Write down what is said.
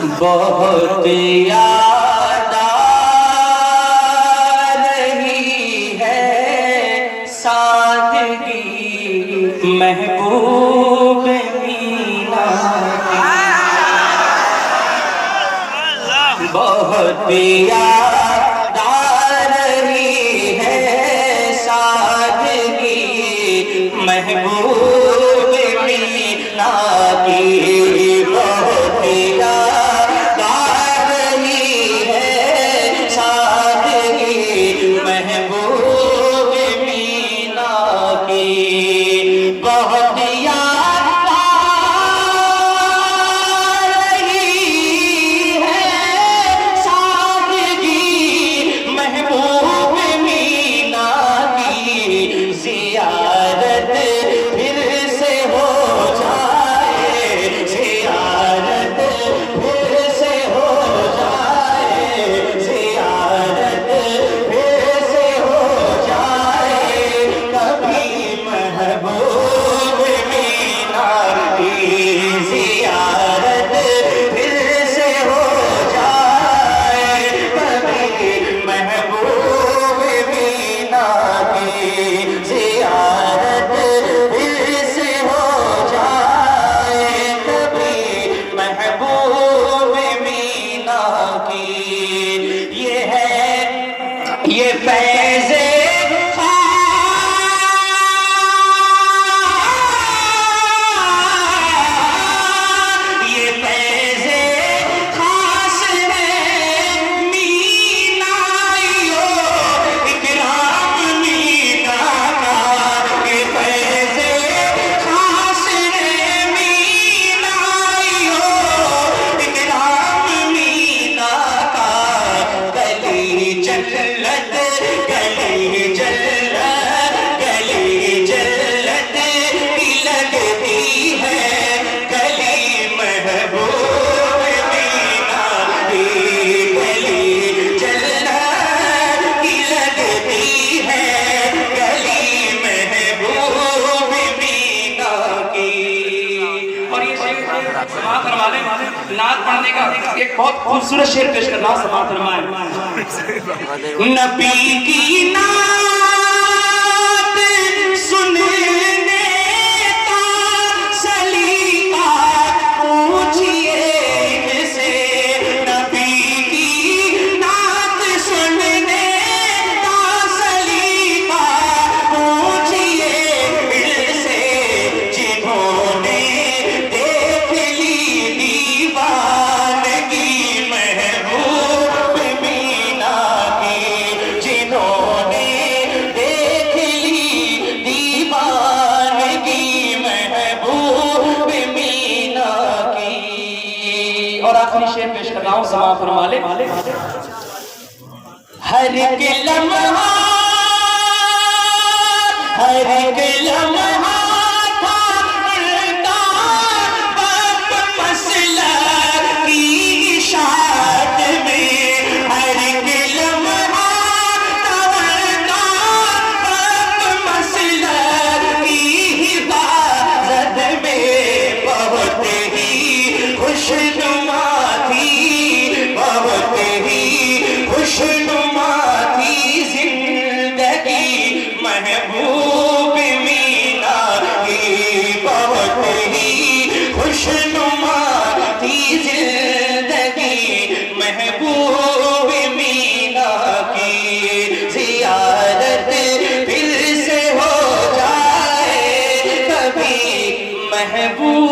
بہت یاد آ رہی ہے سادگی محبوب مینا کی، بہت یاد آ رہی ہے سادگی محبوب مینا کی، بہت یاد آ رہی ہے سادگی محبوب مینا کی، بہت یاد آ رہی ہے سادگی محبوب مینا کی، زیارت پھر سے ہو جائے، زیارت پھر سے ہو جائے، زیارت پھر سے ہو جائے، کبھی محبوب مینا کی زیارت پھر سے ہو جائے، کبھی محبوب مینا کی زیارت پھر سے ہو جائے، کبھی محبوب مینا کی، یہ ہے یہ فیض نعت پڑھنے کا ایک بہت خوبصورت شعر پیش کرنا سماعت فرمائیں۔ نبی کی نعت سننے کا سلیقہ پوچھئے ان سے، نبی کی نعت سننے کا سلیقہ پوچھئے ان سے، جنہوں نے دیکھ لی دیوانگی محبوب مینا کی، جنہوں نے دیکھ لی دیوانگی محبوب مینا کی۔ اور آخری شعر پیش کر رہا ہوں، سماعت فرما لے۔ ہر ایک لمحہ ہر ایک لمحہ محبوب مینا کی، بہت ہی خوشنما تھی زندگی محبوب مینا کی، زیارت پھر سے ہو جائے، کبھی محبوب